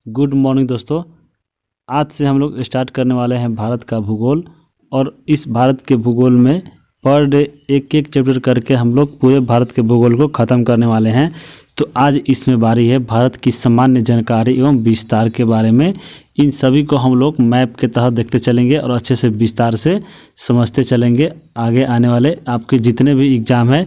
Good morning दोस्तों। आज से हम लोग स्टार्ट करने वाले हैं भारत का भूगोल। और इस भारत के भूगोल में पर डे एक एक चैप्टर करके हम लोग पूरे भारत के भूगोल को ख़त्म करने वाले हैं। तो आज इसमें बारी है भारत की सामान्य जानकारी एवं विस्तार के बारे में। इन सभी को हम लोग मैप के तहत देखते चलेंगे और अच्छे से विस्तार से समझते चलेंगे। आगे आने वाले आपके जितने भी एग्ज़ाम है,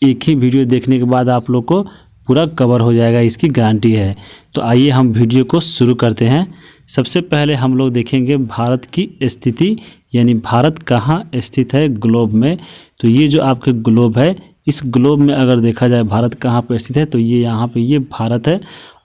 एक ही वीडियो देखने के बाद आप लोग को पूरा कवर हो जाएगा, इसकी गारंटी है। तो आइए हम वीडियो को शुरू करते हैं। सबसे पहले हम लोग देखेंगे भारत की स्थिति, यानी भारत कहाँ स्थित है ग्लोब में। तो ये जो आपके ग्लोब है, इस ग्लोब में अगर देखा जाए भारत कहाँ पर स्थित है, तो ये यहाँ पे ये भारत है।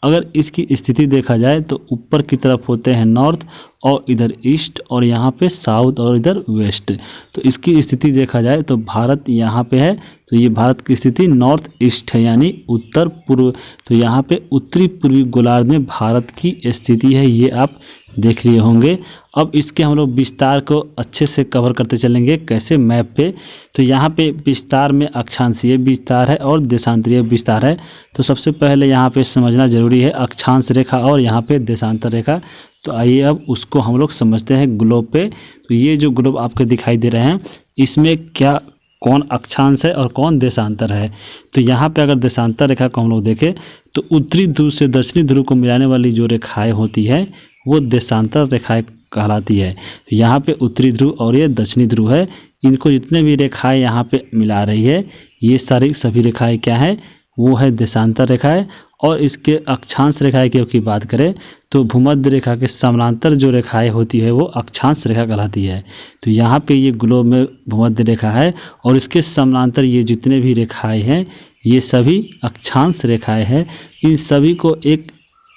अगर इसकी स्थिति देखा जाए तो ऊपर की तरफ होते हैं नॉर्थ, और इधर ईस्ट, और यहाँ पे साउथ, और इधर वेस्ट। तो इसकी स्थिति देखा जाए तो भारत यहाँ पे है। तो ये भारत की स्थिति नॉर्थ ईस्ट है, यानी उत्तर पूर्व। तो यहाँ पे उत्तरी पूर्वी गोलार्ध में भारत की स्थिति है, ये आप देख लिए होंगे। अब इसके हम लोग विस्तार को अच्छे से कवर करते चलेंगे। कैसे? मैप पे। तो यहाँ पे विस्तार में अक्षांशीय विस्तार है और देशांतरीय विस्तार है। तो सबसे पहले यहाँ पे समझना जरूरी है अक्षांश रेखा और यहाँ पे देशांतर रेखा। तो आइए अब उसको हम लोग समझते हैं ग्लोब पे। तो ये जो ग्लोब आपके दिखाई दे रहे हैं, इसमें क्या कौन अक्षांश है और कौन देशांतर है। तो यहाँ पे अगर देशांतर रेखा को हम लोग देखें तो उत्तरी ध्रुव से दक्षिणी ध्रुव को मिलाने वाली जो रेखाएं होती है वो देशांतर रेखाएं कहलाती है। तो यहाँ पे उत्तरी ध्रुव और ये दक्षिणी ध्रुव है, इनको जितने भी रेखाएं यहाँ पे मिला रही है, ये सारी सभी रेखाएं क्या है, वो है देशांतर रेखाएं। और इसके अक्षांश रेखाएं की बात करें तो भूमध्य रेखा के समानांतर जो रेखाएं होती है वो अक्षांश रेखा कहलाती है। तो यहाँ पे ये ग्लोब में भूमध्य रेखा है और इसके समानांतर ये जितने भी रेखाएं हैं ये सभी अक्षांश रेखाएं हैं। इन सभी को एक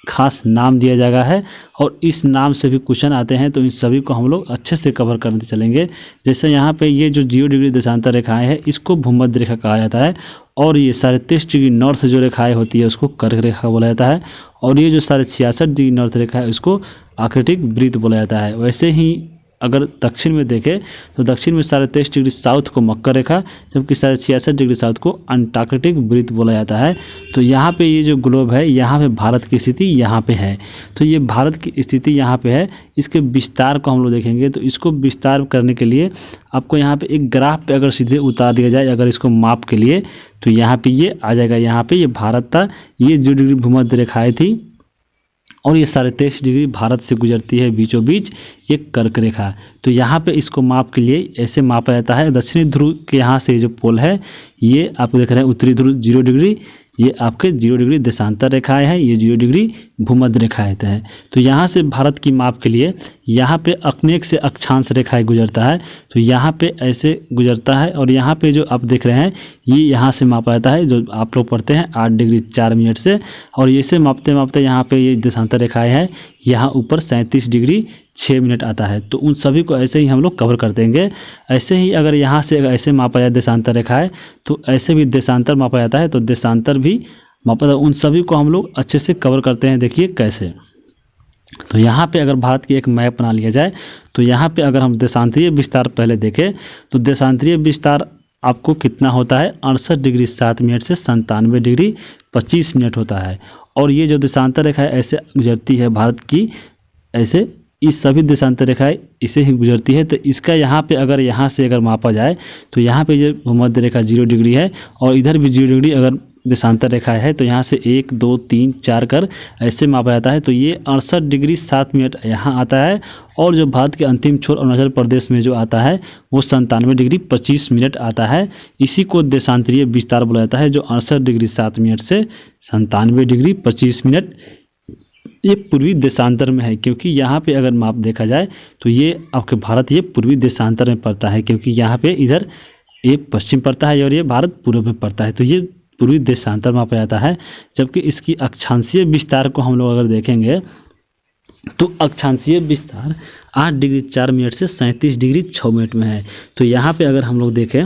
खास नाम दिया जाएगा है और इस नाम से भी क्वेश्चन आते हैं। तो इन सभी को हम लोग अच्छे से कवर करते चलेंगे। जैसे यहाँ पे ये जो 0 डिग्री देशांतर रेखाएं हैं इसको भूमध्य रेखा कहा जाता है, और ये 33.5 डिग्री नॉर्थ जो रेखाएं होती है उसको कर्क रेखा बोला जाता है, और ये जो 66.5 डिग्री नॉर्थ रेखा है उसको आकृतिक वृत्त बोला जाता है। वैसे ही अगर दक्षिण में देखें तो दक्षिण में 23.5 डिग्री साउथ को मकर रेखा, जबकि 66.5 डिग्री साउथ को अंटार्कटिक वृत्त बोला जाता है। तो यहाँ पे ये जो ग्लोब है, यहाँ पे भारत की स्थिति यहाँ पे है। तो ये भारत की स्थिति यहाँ पे है। इसके विस्तार को हम लोग देखेंगे। तो इसको विस्तार करने के लिए आपको यहाँ पे एक ग्राफ पे अगर सीधे उतार दिया जाए अगर इसको माप के लिए, तो यहाँ पे ये आ जाएगा। यहाँ पे ये भारत था, ये 0 डिग्री भूमध्य रेखाएँ थी, और ये 23.5 डिग्री भारत से गुजरती है बीचों बीच ये कर्क रेखा। तो यहाँ पे इसको माप के लिए ऐसे मापा जाता है। दक्षिणी ध्रुव के यहाँ से जो पोल है ये आप देख रहे हैं उत्तरी ध्रुव 0 डिग्री, ये आपके 0 डिग्री देशांतर रेखाएं हैं, ये 0 डिग्री भूमध्य रेखाएं हैं। तो यहाँ से भारत की माप के लिए यहाँ पे अनेक से अक्षांश रेखाएं गुजरता है। तो यहाँ पे ऐसे गुजरता है, और यहाँ पे जो आप देख रहे हैं ये यहाँ से मापा जाता है, जो आप लोग पढ़ते हैं 8 डिग्री 4 मिनट से। और ये से मापते मापते यहाँ पे ये देशांतर रेखाएं हैं, यहाँ ऊपर 37 डिग्री 6 मिनट आता है। तो उन सभी को ऐसे ही हम लोग कवर कर देंगे। ऐसे ही अगर यहाँ से ऐसे मापा जाए देशांतर रेखाएं, तो ऐसे भी देशांतर मापा जाता है, तो देशांतर भी मापा जाता है। उन सभी को हम लोग अच्छे से कवर करते हैं। देखिए कैसे। तो यहाँ पे अगर भारत की एक मैप बना लिया जाए तो यहाँ पे अगर हम देशांतरीय विस्तार पहले देखें तो देशांतरीय विस्तार आपको कितना होता है, 68 डिग्री 7 मिनट से 97 डिग्री 25 मिनट होता है। और ये जो देशांतर रेखा ऐसे गुजरती है भारत की, ऐसे इस सभी देशांतर रेखाएं इसे ही गुजरती है। तो इसका यहाँ पे अगर यहाँ से अगर मापा जाए तो यहाँ पे जो भूमध्य रेखा 0 डिग्री है और इधर भी 0 डिग्री अगर देशांतर रेखा है, तो यहाँ से 1 2 3 4 कर ऐसे मापा जाता है। तो ये 68 डिग्री 7 मिनट यहाँ आता है, और जो भारत के अंतिम छोर अरुणाचल प्रदेश में जो आता है वो 97 डिग्री 25 मिनट आता है। इसी को देशांतरीय विस्तार बोला जाता है, जो 68 डिग्री 7 मिनट से 97 डिग्री 25 मिनट ये पूर्वी देशांतर में है। क्योंकि यहाँ पे अगर माप देखा जाए तो ये आपके भारत ये पूर्वी देशांतर में पड़ता है, क्योंकि यहाँ पे इधर ये पश्चिम पड़ता है और ये भारत पूर्व में पड़ता है। तो ये पूर्वी देशांतर मापा जाता है। जबकि इसकी अक्षांशीय विस्तार को हम लोग अगर देखेंगे तो अक्षांशीय विस्तार 8 डिग्री 4 मिनट से 37 डिग्री 6 मिनट में है। तो यहाँ पे अगर हम लोग देखें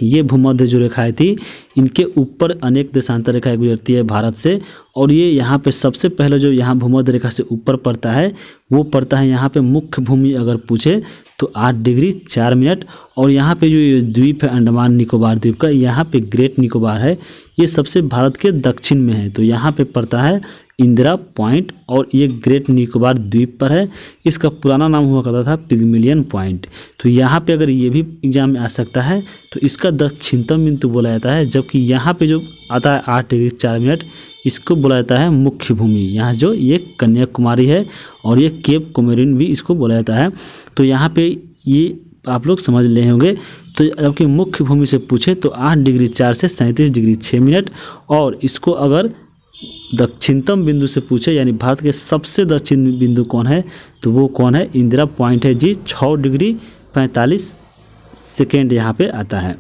ये भूमध्य जो रेखाएं थी इनके ऊपर अनेक देशांतर रेखाएं गुजरती है भारत से, और ये यहाँ पे सबसे पहले जो यहाँ भूमध्य रेखा से ऊपर पड़ता है वो पड़ता है यहाँ पे मुख्य भूमि अगर पूछे तो 8 डिग्री 4 मिनट। और यहाँ पे जो ये द्वीप है अंडमान निकोबार द्वीप का, यहाँ पे ग्रेट निकोबार है, ये सबसे भारत के दक्षिण में है। तो यहाँ पे पड़ता है इंदिरा पॉइंट और ये ग्रेट निकोबार द्वीप पर है। इसका पुराना नाम हुआ करता था पिग्मिलियन पॉइंट। तो यहाँ पे अगर ये भी एग्जाम में आ सकता है तो इसका दक्षिणतम बिंदु बोला जाता है, जबकि यहाँ पे जो आता है 8 डिग्री 4 मिनट, इसको बोला जाता है मुख्य भूमि। यहाँ जो ये कन्याकुमारी है और ये केप कोमोरिन भी इसको बोला जाता है। तो यहाँ पे ये आप लोग समझ ले होंगे। तो जबकि मुख्य भूमि से पूछे तो 8 डिग्री 4 से 37 डिग्री 6 मिनट, और इसको अगर दक्षिणतम बिंदु से पूछे यानी भारत के सबसे दक्षिण बिंदु कौन है, तो वो कौन है, इंदिरा पॉइंट है जी। 6 डिग्री 45 सेकेंड यहाँ पे आता है।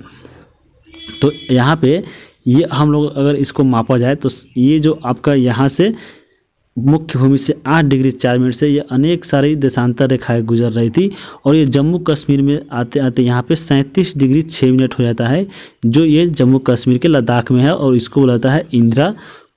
तो यहाँ पे ये हम लोग अगर इसको मापा जाए तो ये जो आपका यहाँ से मुख्य भूमि से 8 डिग्री 4 मिनट से ये अनेक सारी देशांतर रेखाएं गुजर रही थी, और ये जम्मू कश्मीर में आते आते यहाँ पे 37 डिग्री 6 मिनट हो जाता है, जो ये जम्मू कश्मीर के लद्दाख में है, और इसको बुलाता है इंदिरा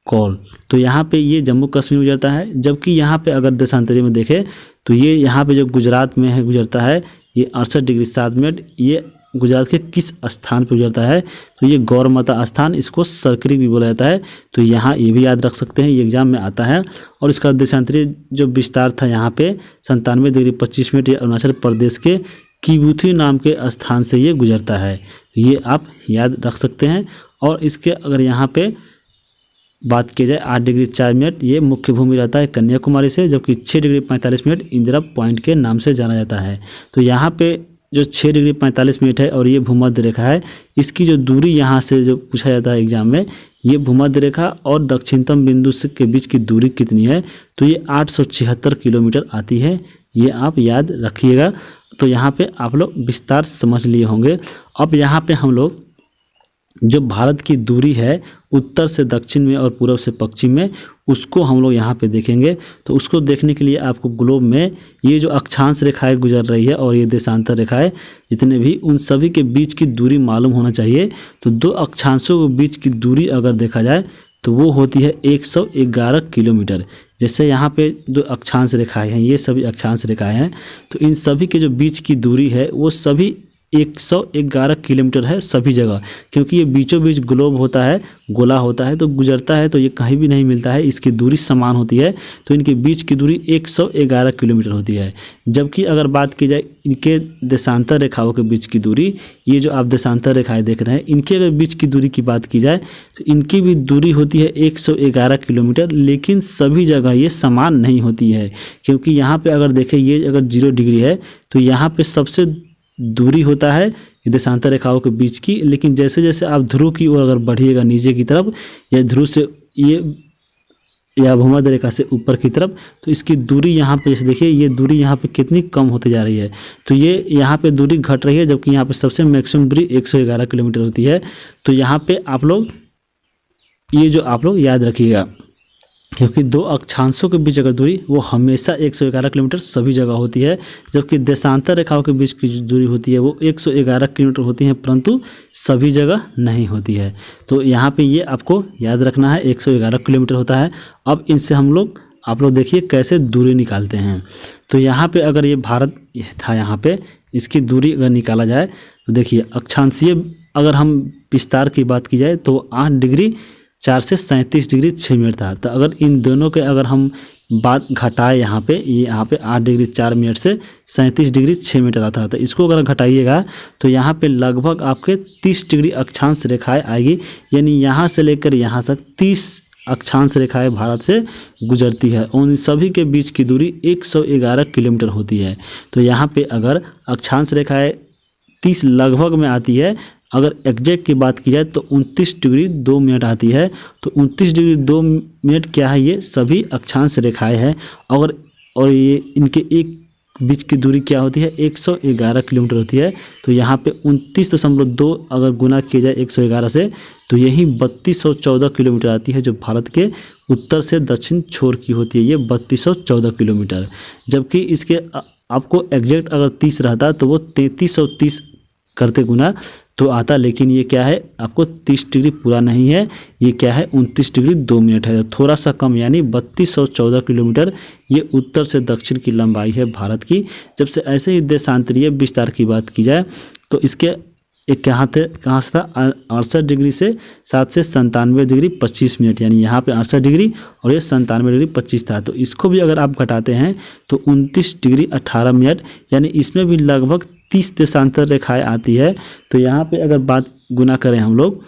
कॉल। तो यहाँ पे ये जम्मू कश्मीर में गुजरता है। जबकि यहाँ पे अगर देशांतरी में देखें तो ये यहाँ पे जो गुजरात में है गुजरता है, ये 68 डिग्री 7 मिनट। ये गुजरात के किस स्थान पर गुजरता है, तो ये गौरमाता स्थान, इसको सरकरी भी बोला जाता है। तो यहाँ ये भी याद रख सकते हैं, ये एग्जाम में आता है। और इसका देशांतरी जो विस्तार था यहाँ पे 97 डिग्री 25 मिनट, ये अरुणाचल प्रदेश के किबुथी नाम के स्थान से ये गुजरता है। ये आप याद रख सकते हैं। और इसके अगर यहाँ पे बात की जाए 8 डिग्री 4 मिनट, ये मुख्य भूमि रहता है कन्याकुमारी से, जबकि 6 डिग्री 45 मिनट इंदिरा पॉइंट के नाम से जाना जाता है। तो यहाँ पे जो 6 डिग्री 45 मिनट है और ये भूमध्य रेखा है, इसकी जो दूरी यहाँ से जो पूछा जाता है एग्जाम में, ये भूमध्य रेखा और दक्षिणतम बिंदु से के बीच की दूरी कितनी है, तो ये 876 किलोमीटर आती है। ये आप याद रखिएगा। तो यहाँ पे आप लोग विस्तार समझ लिए होंगे। अब यहाँ पे हम लोग जो भारत की दूरी है उत्तर से दक्षिण में और पूर्व से पश्चिम में, उसको हम लोग यहाँ पे देखेंगे। तो उसको देखने के लिए आपको ग्लोब में ये जो अक्षांश रेखाएं गुजर रही है और ये देशांतर रेखाएं जितने भी, उन सभी के बीच की दूरी मालूम होना चाहिए। तो दो अक्षांशों के बीच की दूरी अगर देखा जाए तो वो होती है 111 किलोमीटर। जैसे यहाँ पे जो अक्षांश रेखाएं हैं, ये सभी अक्षांश रेखाएं हैं, तो इन सभी के जो बीच की दूरी है वो सभी 111 किलोमीटर है सभी जगह। क्योंकि ये बीचों बीच ग्लोब होता है, गोला होता है, तो गुजरता है, तो ये कहीं भी नहीं मिलता है, इसकी दूरी समान होती है। तो इनके बीच की दूरी 111 किलोमीटर होती है। जबकि अगर बात की जाए इनके देशांतर रेखाओं के बीच की दूरी, ये जो आप देशांतर रेखाएं देख रहे हैं, इनके अगर बीच की दूरी की बात की जाए तो इनकी भी दूरी होती है 111 किलोमीटर, लेकिन सभी जगह ये समान नहीं होती है। क्योंकि यहाँ पे अगर देखें, ये अगर 0 डिग्री है तो यहाँ पे सबसे दूरी होता है देशांतर रेखाओं के बीच की। लेकिन जैसे जैसे आप ध्रुव की ओर अगर बढ़िएगा नीचे की तरफ, या ध्रुव से ये या भूमध्य रेखा से ऊपर की तरफ, तो इसकी दूरी यहाँ पे जैसे देखिए, ये दूरी यहाँ पे कितनी कम होती जा रही है। तो ये यहाँ पे दूरी घट रही है, जबकि यहाँ पे सबसे मैक्सिमम दूरी 111 किलोमीटर होती है। तो यहाँ पे आप लोग ये जो आप लोग याद रखिएगा, क्योंकि दो अक्षांशों के बीच अगर दूरी वो हमेशा 111 किलोमीटर सभी जगह होती है, जबकि देशांतर रेखाओं के बीच की जो दूरी होती है वो 111 किलोमीटर होती है, परंतु सभी जगह नहीं होती है। तो यहाँ पे ये आपको याद रखना है, 111 किलोमीटर होता है। अब इनसे हम लोग आप लोग देखिए कैसे दूरी निकालते हैं। तो यहाँ पे अगर ये भारत था, यहाँ पे इसकी दूरी अगर निकाला जाए तो देखिए अक्षांशीय अगर हम विस्तार की बात की जाए तो 8 डिग्री 4 से 37 डिग्री 6 मिनट था। तो अगर इन दोनों के अगर हम बात घटाए यहाँ पे, ये यहाँ पे 8 डिग्री 4 मिनट से 37 डिग्री 6 मिनट आता था, तो इसको अगर घटाइएगा तो यहाँ पे लगभग आपके 30 डिग्री अक्षांश रेखाएं आएगी। यानी यहाँ से लेकर यहाँ तक 30 अक्षांश रेखाएं भारत से गुजरती है। उन सभी के बीच की दूरी 111 किलोमीटर होती है। तो यहाँ पे अगर अक्षांश रेखाएं 30 लगभग में आती है, अगर एग्जैक्ट की बात की जाए तो 29 डिग्री 2 मिनट आती है। तो 29 डिग्री 2 मिनट क्या है, ये सभी अक्षांश रेखाएं हैं। और ये इनके एक बीच की दूरी क्या होती है, 111 किलोमीटर होती है। तो यहाँ पे 29.2 अगर गुना किया जाए 111 से, तो यही 3214 किलोमीटर आती है, जो भारत के उत्तर से दक्षिण छोर की होती है, ये 3214 किलोमीटर। जबकि इसके आपको एग्जैक्ट अगर 30 रहता तो वो 3330 करते गुना तो आता, लेकिन ये क्या है आपको 30 डिग्री पूरा नहीं है, ये क्या है 29 डिग्री 2 मिनट है, थोड़ा सा कम, यानी 3214 किलोमीटर ये उत्तर से दक्षिण की लंबाई है भारत की। जब से ऐसे ही देशांतरीय विस्तार की बात की जाए तो इसके एक कहाँ से था 68 डिग्री से 7 से 97 डिग्री 25 मिनट, यानी यहाँ पे 68 डिग्री और ये 97 डिग्री 25 था। तो इसको भी अगर आप घटाते हैं तो 29 डिग्री 18 मिनट, यानी इसमें भी लगभग 30 देशांतर रेखाएं आती है। तो यहाँ पे अगर बात गुना करें हम लोग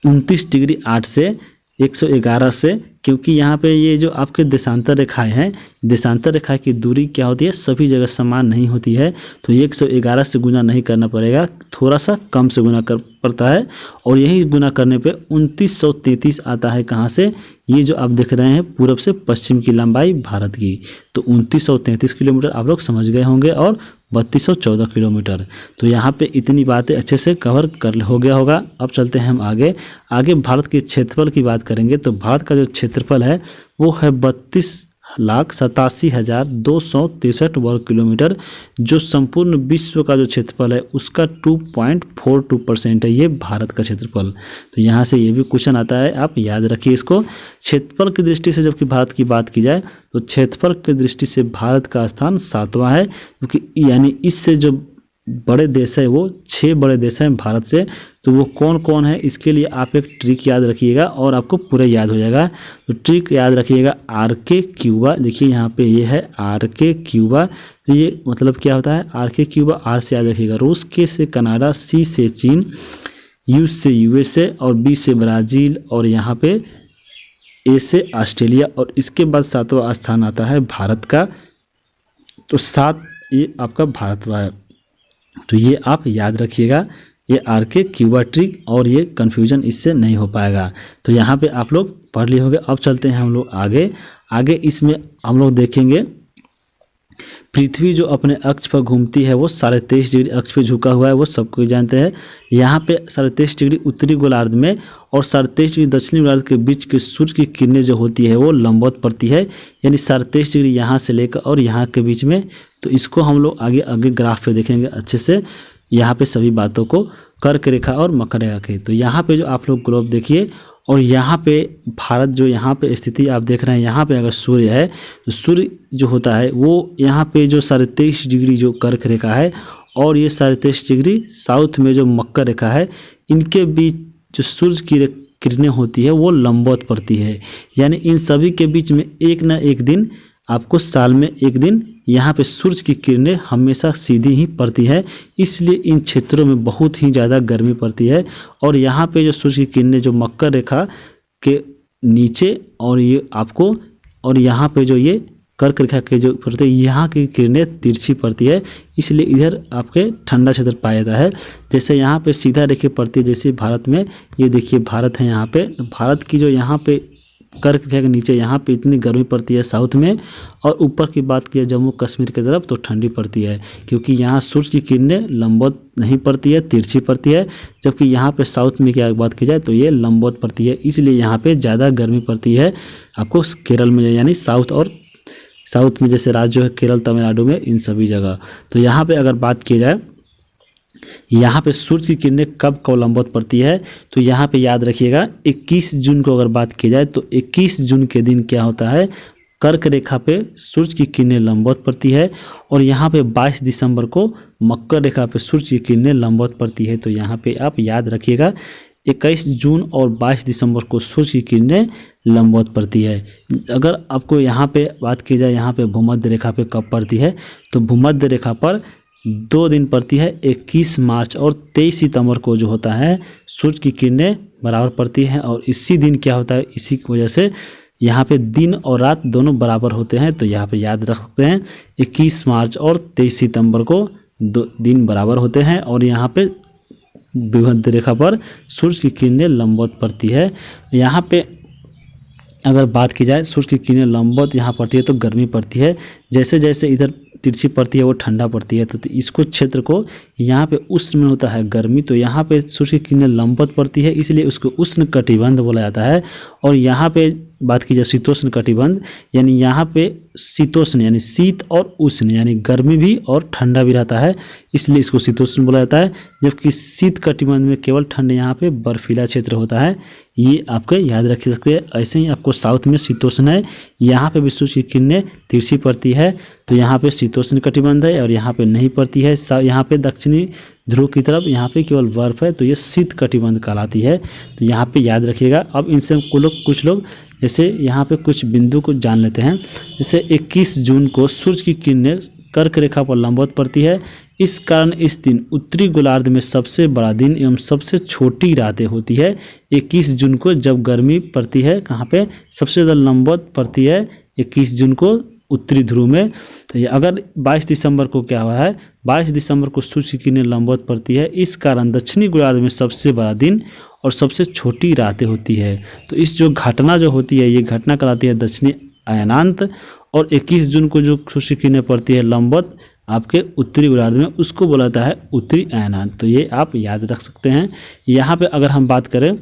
29 डिग्री 8 से 111 से, क्योंकि यहाँ पे ये जो आपके देशांतर रेखाएं हैं, देशांतर रेखा की दूरी क्या होती है, सभी जगह समान नहीं होती है। तो 111 से गुना नहीं करना पड़ेगा, थोड़ा सा कम से गुना कर पड़ता है, और यही गुना करने पे 2933 आता है। कहाँ से, ये जो आप देख रहे हैं पूरब से पश्चिम की लंबाई भारत की। तो 2933 किलोमीटर आप लोग समझ गए होंगे, और 3214 किलोमीटर। तो यहाँ पे इतनी बातें अच्छे से कवर कर हो गया होगा। अब चलते हैं हम आगे भारत के क्षेत्रफल की बात करेंगे। तो भारत का जो क्षेत्रफल है वो है 32,87,263 वर्ग किलोमीटर, जो संपूर्ण विश्व का जो क्षेत्रफल है उसका 2.42% है ये भारत का क्षेत्रफल। तो यहाँ से ये भी क्वेश्चन आता है, आप याद रखिए इसको। क्षेत्रफल की दृष्टि से जबकि भारत की बात की जाए तो क्षेत्रफल की दृष्टि से भारत का स्थान 7वां है, क्योंकि यानी इससे जो बड़े देश है वो 6 बड़े देश हैं भारत से। तो वो कौन कौन है, इसके लिए आप एक ट्रिक याद रखिएगा और आपको पूरा याद हो जाएगा। तो ट्रिक याद रखिएगा, RK क्यूबा, देखिए यहाँ पे ये है RK क्यूबा। तो ये मतलब क्या होता है, RK क्यूबा, R से याद रखिएगा रूस, K से कनाडा, C से चीन, U से USA और B से ब्राज़ील, और यहाँ पे A से ऑस्ट्रेलिया, और इसके बाद 7वां स्थान आता है भारत का। तो 7 ये आपका भारत है। तो ये आप याद रखिएगा, ये RK क्यूबा ट्रिक, और ये कन्फ्यूजन इससे नहीं हो पाएगा। तो यहाँ पे आप लोग पढ़ लिए होंगे। अब चलते हैं हम लोग आगे इसमें हम लोग देखेंगे पृथ्वी जो अपने अक्ष पर घूमती है वो 23.5 डिग्री अक्ष पे झुका हुआ है, वो सबको जानते हैं। यहाँ पे 23.5 डिग्री उत्तरी गोलार्ध में और 23.5 डिग्री दक्षिणी गोलार्ध के बीच के सूर्य की किरणें जो होती है वो लंबवत पड़ती है, यानी 23.5 डिग्री यहाँ से लेकर और यहाँ के बीच में। तो इसको हम लोग आगे ग्राफ पे देखेंगे अच्छे से, यहाँ पे सभी बातों को कर्क रेखा और मकर रेखा के। तो यहाँ पे जो आप लोग ग्राफ देखिए, और यहाँ पे भारत जो यहाँ पे स्थिति आप देख रहे हैं, यहाँ पे अगर सूर्य है तो सूर्य जो होता है वो यहाँ पे जो 23.5 डिग्री जो कर्क रेखा है और ये 23.5 डिग्री साउथ में जो मकर रेखा है, इनके बीच जो सूर्य की किरणें होती है वो लंबवत पड़ती है। यानी इन सभी के बीच में एक ना एक दिन, आपको साल में एक दिन यहाँ पे सूर्य की किरणें हमेशा सीधी ही पड़ती है, इसलिए इन क्षेत्रों में बहुत ही ज़्यादा गर्मी पड़ती है। और यहाँ पे जो सूर्य की किरणें जो मकर रेखा के नीचे और ये आपको, और यहाँ पे जो ये कर्क रेखा के जो पड़ते हैं यहाँ की किरणें तिरछी पड़ती है, इसलिए इधर आपके ठंडा क्षेत्र पाया जाता है। जैसे यहाँ पे सीधा रेखा पड़ती है, जैसे भारत में, ये देखिए भारत है यहाँ पे, तो भारत की जो यहाँ पे कर्क रेखा के नीचे यहाँ पे इतनी गर्मी पड़ती है साउथ में, और ऊपर की बात की जम्मू कश्मीर की तरफ तो ठंडी पड़ती है, क्योंकि यहाँ सूर्य की किरणें लंबवत नहीं पड़ती है, तिरछी पड़ती है। जबकि यहाँ पे साउथ में क्या बात की जाए तो ये लंबवत पड़ती है, इसलिए यहाँ पे ज़्यादा गर्मी पड़ती है आपको केरल में, यानी साउथ में जैसे राज्य है केरल, तमिलनाडु में, इन सभी जगह। तो यहाँ पे अगर बात की जाए यहाँ पे सूर्य की किरणें कब लंबवत पड़ती है, तो यहाँ पे याद रखिएगा 21 जून को अगर बात की जाए तो 21 जून के दिन क्या होता है, कर्क रेखा पे सूर्य की किरणें लंबवत पड़ती है, और यहाँ पे 22 दिसंबर को मकर रेखा पे सूर्य की किरणें लंबवत पड़ती है। तो यहाँ पे आप याद रखिएगा 21 जून और 22 दिसंबर को सूर्य की किरणें लंबवत पड़ती है। अगर आपको यहाँ पे बात की जाए यहाँ पे भूमध्य रेखा पे कब पड़ती है, तो भूमध्य रेखा पर 2 दिन पड़ती है, 21 मार्च और 23 सितंबर को जो होता है सूर्य की किरणें बराबर पड़ती हैं। और इसी दिन क्या होता है, इसी की वजह से यहाँ पे दिन और रात दोनों बराबर होते हैं। तो यहाँ पे याद रख सकते हैं 21 मार्च और 23 सितंबर को 2 दिन बराबर होते हैं, और यहाँ पे भूमध्य रेखा पर सूर्य की किरणें लंबवत पड़ती है। यहाँ पे अगर बात की जाए सूर्य की किरणें लंबवत यहाँ पड़ती है तो गर्मी पड़ती है, जैसे जैसे इधर तिरछी पड़ती है वो ठंडा पड़ती है। तो इसको क्षेत्र को यहाँ पे उष्ण में होता है गर्मी, तो यहाँ पे सूर्य की किरणें लंबवत पड़ती है, इसलिए उसको उष्ण कटिबंध बोला जाता है। और यहाँ पे बात की जाए शीतोष्ण कटिबंध, यानी यहाँ पे शीतोष्ण यानी शीत और उष्ण यानी गर्मी भी और ठंडा भी रहता है, इसलिए इसको शीतोष्ण बोला जाता है। जबकि शीत कटिबंध में केवल ठंड, यहाँ पे बर्फीला क्षेत्र होता है। ये आपके याद रख सकते हैं। ऐसे ही आपको साउथ में शीतोष्ण है, यहाँ पे भी सूर्य की किरणें तिरछी पड़ती है, तो यहाँ पे शीतोष्ण कटिबंध है और यहाँ पे नहीं पड़ती है। यहाँ पे दक्षिणी ध्रुव की तरफ यहाँ पे केवल बर्फ है, तो ये शीत कटिबंध कहलाती है। तो यहाँ पे याद रखिएगा। अब इनसे कुछ लोग जैसे यहाँ पे कुछ बिंदु को जान लेते हैं। जैसे 21 जून को सूर्य की किरणें कर्क रेखा पर लंबवत पड़ती है। इस कारण इस दिन उत्तरी गोलार्ध में सबसे बड़ा दिन एवं सबसे छोटी रातें होती है। 21 जून को जब गर्मी पड़ती है, कहाँ पे सबसे ज़्यादा लंबवत पड़ती है 21 जून को उत्तरी ध्रुव में। तो ये अगर 22 दिसंबर को क्या हुआ है, 22 दिसंबर को सूर्य की किरणें लंबवत पड़ती है। इस कारण दक्षिणी गोलार्ध में सबसे बड़ा दिन और सबसे छोटी रातें होती है। तो इस जो घटना जो होती है, ये घटना कहलाती है दक्षिणी अयनांत। और 21 जून को जो सूर्य की किरणें पड़ती है लंबवत आपके उत्तरी गोलार्ध में, उसको बोला जाता है उत्तरी अयनांत। तो ये आप याद रख सकते हैं। यहाँ पे अगर हम बात करें,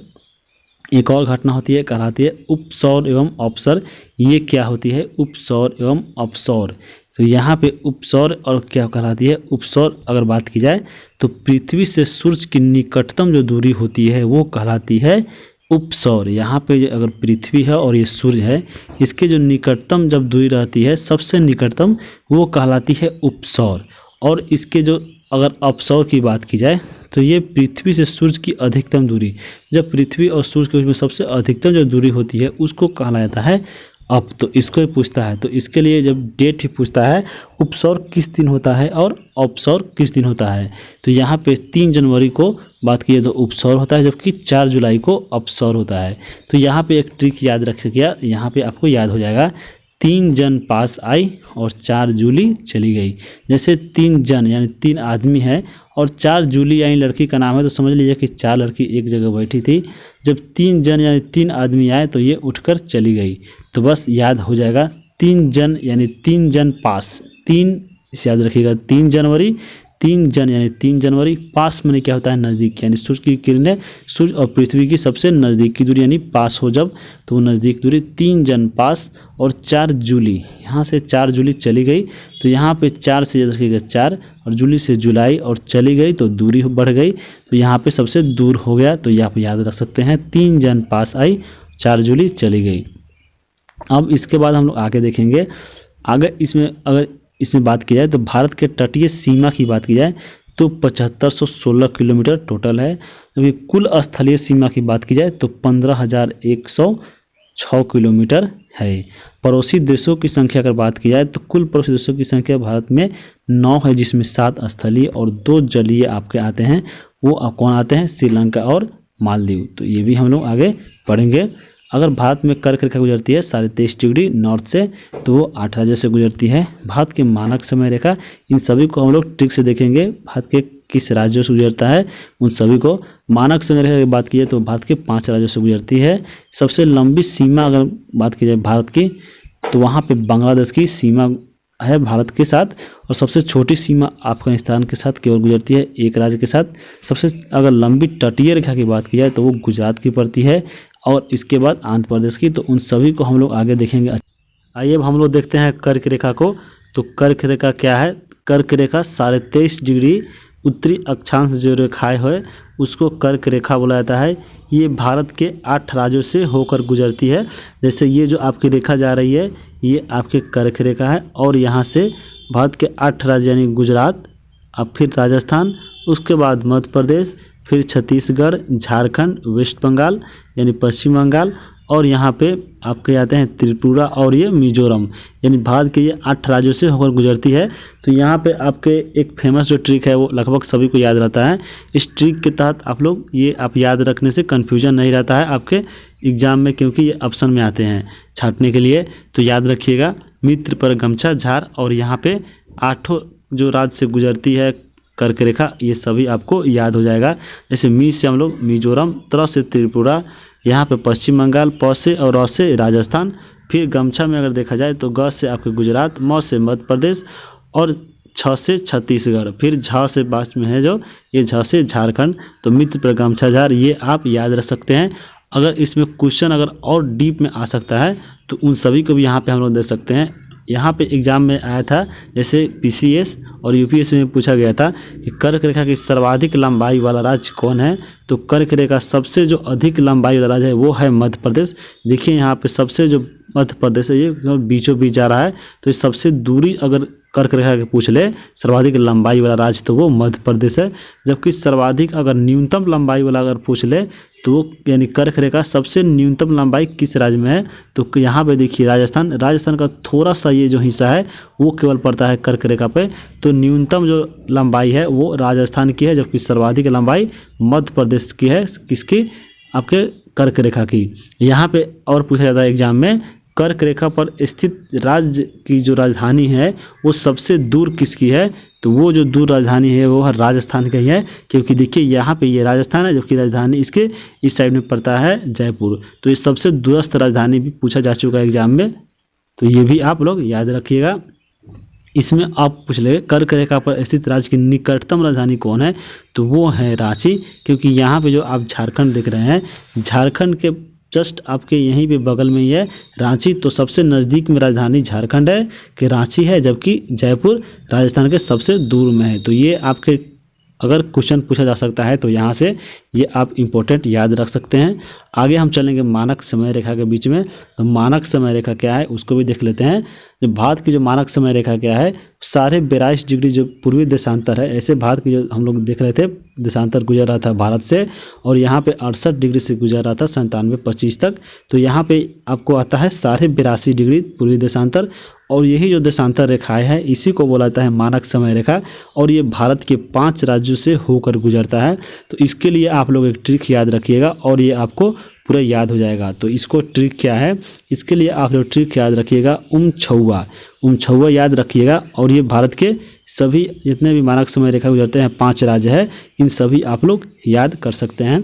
एक और घटना होती है, कहलाती है उपसौर एवं अवसर। ये क्या होती है, उपसौर एवं अवसौर। तो यहाँ पे उपसौर और क्या कहलाती है, उपसौर अगर बात की जाए तो पृथ्वी से सूर्य की निकटतम जो दूरी होती है वो कहलाती है उपसौर। यहाँ पे अगर पृथ्वी है और ये सूर्य है, इसके जो निकटतम जब दूरी रहती है, सबसे निकटतम, वो कहलाती है उपसौर। और इसके जो अगर अपसौर की बात की जाए तो ये पृथ्वी से सूर्य की अधिकतम दूरी, जब पृथ्वी और सूर्य के बीच में सबसे अधिकतम जो दूरी होती है उसको कहा जाता है अप। तो इसको ही पूछता है, तो इसके लिए जब डेट ही पूछता है, उपसौर किस दिन होता है और अपसौर किस दिन होता है। तो यहाँ पे 3 जनवरी को बात की जाए तो उपसौर होता है, जबकि 4 जुलाई को अपसौर होता है। तो यहाँ पे एक ट्रिक याद रख सकिए, यहाँ पे आपको याद हो जाएगा। 3 जन पास आई और 4 जूली चली गई। जैसे 3 जन यानी 3 आदमी है और 4 जूली यानी लड़की का नाम है, तो समझ लीजिए कि 4 लड़की एक जगह बैठी थी। जब 3 जन यानी 3 आदमी आए तो ये उठकर चली गई। तो बस याद हो जाएगा 3 जन यानी 3 जन पास, 3 इसे याद रखिएगा। 3 जनवरी, 3 जन यानी 3 जनवरी, पास में क्या होता है, नज़दीक, यानी सूर्य की किरणें सूर्य और पृथ्वी की सबसे नज़दीक की दूरी यानी पास हो जब, तो वो नज़दीक दूरी 3 जन पास। और 4 जूली, यहाँ से 4 जूली चली गई, तो यहाँ पे 4 से याद रखिएगा 4 और जूली से जुलाई और चली गई तो दूरी बढ़ गई, तो यहाँ पे सबसे दूर हो गया। तो ये आप याद रख सकते हैं, 3 जन पास आई, 4 जूली चली गई। अब इसके बाद हम लोग आगे देखेंगे। आगे अगर इसमें बात की जाए तो भारत के तटीय सीमा की बात की जाए तो 7516 किलोमीटर टोटल है। जबकि कुल स्थलीय सीमा की बात की जाए तो 15106 किलोमीटर है। पड़ोसी देशों की संख्या अगर बात की जाए तो कुल पड़ोसी देशों की संख्या भारत में 9 है, जिसमें 7 स्थलीय और 2 जलीय आपके आते हैं। वो कौन आते हैं, श्रीलंका और मालदीव। तो ये भी हम लोग आगे पढ़ेंगे। अगर भारत में कर्क रेखा गुजरती है 23.5 डिग्री नॉर्थ से, तो वो 8 राज्यों से गुजरती है। भारत की मानक समय रेखा, इन सभी को हम लोग ट्रिक से देखेंगे। भारत के किस राज्यों से गुजरता है उन सभी को। मानक समय रेखा की बात की जाए तो भारत के 5 राज्यों से गुजरती है। सबसे लंबी सीमा अगर बात की जाए भारत की, तो वहाँ पे बांग्लादेश की सीमा है भारत के साथ। और सबसे छोटी सीमा अफगानिस्तान के साथ केवल गुजरती है, एक राज्य के साथ। सबसे अगर लंबी तटीय रेखा की बात की जाए तो वो गुजरात की पड़ती है, और इसके बाद आंध्र प्रदेश की। तो उन सभी को हम लोग आगे देखेंगे। आइए अब हम लोग देखते हैं कर्क रेखा को। तो कर्क रेखा क्या है, कर्क रेखा 23.5 डिग्री उत्तरी अक्षांश जो रेखाएं है उसको कर्क रेखा बोला जाता है। ये भारत के 8 राज्यों से होकर गुजरती है। जैसे ये जो आपकी रेखा जा रही है, ये आपके कर्क रेखा है, और यहाँ से भारत के 8 राज्य यानी गुजरात, अब फिर राजस्थान, उसके बाद मध्य प्रदेश, फिर छत्तीसगढ़, झारखंड, वेस्ट बंगाल यानी पश्चिम बंगाल, और यहाँ पे आपके आते हैं त्रिपुरा और ये मिजोरम। यानी भारत के ये 8 राज्यों से होकर गुजरती है। तो यहाँ पे आपके एक फेमस जो ट्रिक है वो लगभग सभी को याद रहता है। इस ट्रिक के तहत आप लोग ये आप याद रखने से कन्फ्यूजन नहीं रहता है आपके एग्जाम में, क्योंकि ये ऑप्शन में आते हैं छांटने के लिए। तो याद रखिएगा, मित्र पर गमछा, झार, और यहाँ पे 8 जो राज्य से गुजरती है कर्क रेखा, ये सभी आपको याद हो जाएगा। जैसे मी से हम लोग मिजोरम, त्र से त्रिपुरा, यहाँ पे पश्चिम बंगाल, प से और र से राजस्थान, फिर गमछा में अगर देखा जाए तो ग से आपके गुजरात, म से मध्य प्रदेश, और छ से छत्तीसगढ़, फिर झ से बाद में है जो ये झ से झारखंड। तो मित्र पर गमछा, झार, ये आप याद रख सकते हैं। अगर इसमें क्वेश्चन अगर और डीप में आ सकता है तो उन सभी को भी यहाँ पे हम लोग देख सकते हैं। यहाँ पे एग्जाम में आया था, जैसे पीसीएस और यूपीएससी में पूछा गया था कि कर्क रेखा की सर्वाधिक लंबाई वाला राज्य कौन है। तो कर्क रेखा सबसे जो अधिक लंबाई वाला राज्य है वो है मध्य प्रदेश। देखिए यहाँ पे सबसे जो मध्य प्रदेश है ये बीचों बीच जा रहा है, तो ये सबसे दूरी अगर कर्क रेखा के पूछ ले सर्वाधिक लंबाई वाला राज्य तो वो मध्य प्रदेश है। जबकि सर्वाधिक अगर न्यूनतम लंबाई वाला अगर पूछ ले तो यानी कर्क रेखा सबसे न्यूनतम लंबाई किस राज्य में है, तो यहाँ पे देखिए राजस्थान का थोड़ा सा ये जो हिस्सा है वो केवल पड़ता है कर्क रेखा पे। तो न्यूनतम जो लंबाई है वो राजस्थान की है, जबकि सर्वाधिक लंबाई मध्य प्रदेश की है। किसकी? आपके कर्क रेखा की। यहाँ पे और पूछा जाता है एग्जाम में, कर्क रेखा पर स्थित राज्य की जो राजधानी है वो सबसे दूर किसकी है। तो वो जो दूर राजधानी है वो राजस्थान की है, क्योंकि देखिए यहाँ पे ये राजस्थान है जबकि राजधानी इसके इस साइड में पड़ता है जयपुर। तो ये सबसे दूरस्थ राजधानी भी पूछा जा चुका है एग्जाम में, तो ये भी आप लोग याद रखिएगा। इसमें आप पूछ ले कर्क रेखा पर स्थित राज्य की निकटतम राजधानी कौन है, तो वो है रांची। क्योंकि यहाँ पे जो आप झारखंड देख रहे हैं, झारखंड के जस्ट आपके यहीं पे बगल में ही है रांची। तो सबसे नज़दीक में राजधानी झारखंड है कि रांची है, जबकि जयपुर राजस्थान के सबसे दूर में है। तो ये आपके अगर क्वेश्चन पूछा जा सकता है तो यहाँ से ये आप इम्पोर्टेंट याद रख सकते हैं। आगे हम चलेंगे मानक समय रेखा के बीच में। तो मानक समय रेखा क्या है उसको भी देख लेते हैं। जो भारत की जो मानक समय रेखा क्या है, 42.5 डिग्री जो पूर्वी देशांतर है, ऐसे भारत की जो हम लोग देख रहे थे देशांतर गुजर रहा था भारत से, और यहाँ पे 68 डिग्री से गुजर रहा था 97-25 तक। तो यहाँ पे आपको आता है 82.5 डिग्री पूर्वी देशांतर, और यही जो देशांतर रेखाएं है इसी को बोला जाता है मानक समय रेखा। और ये भारत के 5 राज्यों से होकर गुजरता है। तो इसके लिए आप लोग एक ट्रिक याद रखिएगा और ये आपको पूरा याद हो जाएगा। तो इसको ट्रिक क्या है, इसके लिए आप लोग ट्रिक याद रखिएगा छौवा याद रखिएगा। और ये भारत के सभी जितने भी मानक समय रेखा गुजरते हैं 5 राज्य है, इन सभी आप लोग याद कर सकते हैं।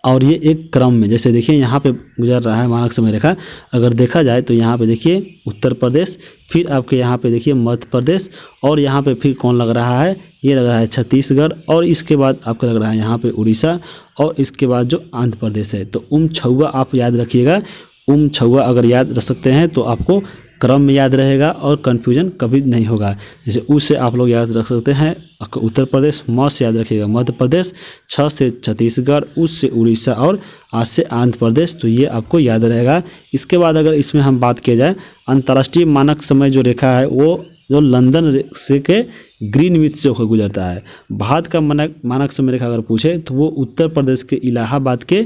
और ये एक क्रम में, जैसे देखिए यहाँ पे गुजर रहा है मानक समय रेखा, अगर देखा जाए तो यहाँ पे देखिए उत्तर प्रदेश, फिर आपके यहाँ पे देखिए मध्य प्रदेश, और यहाँ पे फिर कौन लग रहा है, ये लग रहा है छत्तीसगढ़, और इसके बाद आपको लग रहा है यहाँ पे उड़ीसा, और इसके बाद जो आंध्र प्रदेश है। तो छौवा आप याद रखिएगा। छौवा अगर याद रख सकते हैं तो आपको क्रम में याद रहेगा और कन्फ्यूजन कभी नहीं होगा। जैसे उ से आप लोग याद रख सकते हैं उत्तर प्रदेश, म से याद रखिएगा मध्य प्रदेश, छ से छत्तीसगढ़, उस से उड़ीसा, और आज से आंध्र प्रदेश। तो ये आपको याद रहेगा। इसके बाद अगर इसमें हम बात किया जाए, अंतर्राष्ट्रीय मानक समय जो रेखा है वो जो लंदन से के ग्रीनविच से होकर गुजरता है। भारत का मानक समय रेखा अगर पूछे तो वो उत्तर प्रदेश के इलाहाबाद के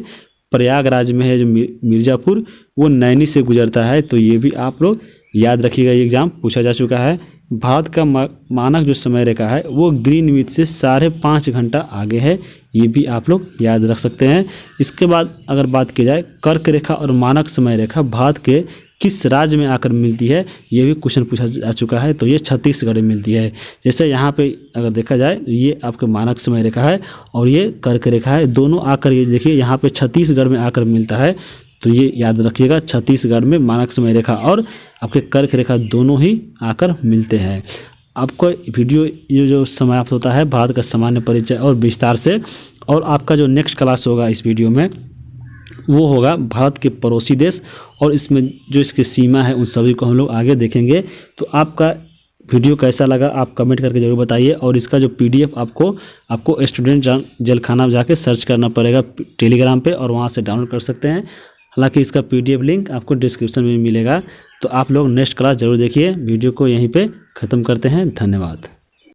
प्रयागराज में है, जो मिर्ज़ापुर, वो नैनी से गुजरता है। तो ये भी आप लोग याद रखिएगा, ये एग्जाम पूछा जा चुका है। भारत का मानक जो समय रेखा है वो ग्रीनविच से 5.5 घंटा आगे है, ये भी आप लोग याद रख सकते हैं। इसके बाद अगर बात की जाए कर्क रेखा और मानक समय रेखा भारत के किस राज्य में आकर मिलती है, ये भी क्वेश्चन पूछा जा चुका है। तो ये छत्तीसगढ़ में मिलती है। जैसे यहाँ पे अगर देखा जाए तो ये आपके मानक समय रेखा है और ये कर्क रेखा है, दोनों आकर ये देखिए यहाँ पे छत्तीसगढ़ में आकर मिलता है। तो ये याद रखिएगा, छत्तीसगढ़ में मानक समय रेखा और आपके कर्क रेखा दोनों ही आकर मिलते हैं। आपको वीडियो ये जो समाप्त होता है भारत का सामान्य परिचय और विस्तार से, और आपका जो नेक्स्ट क्लास होगा इस वीडियो में वो होगा भारत के पड़ोसी देश, और इसमें जो इसकी सीमा है उन सभी को हम लोग आगे देखेंगे। तो आपका वीडियो कैसा लगा आप कमेंट करके ज़रूर बताइए। और इसका जो PDF आपको स्टूडेंट जेलखाना में जाके सर्च करना पड़ेगा टेलीग्राम पे, और वहाँ से डाउनलोड कर सकते हैं। हालांकि इसका PDF लिंक आपको डिस्क्रिप्शन में मिलेगा। तो आप लोग नेक्स्ट क्लास ज़रूर देखिए। वीडियो को यहीं पे ख़त्म करते हैं। धन्यवाद।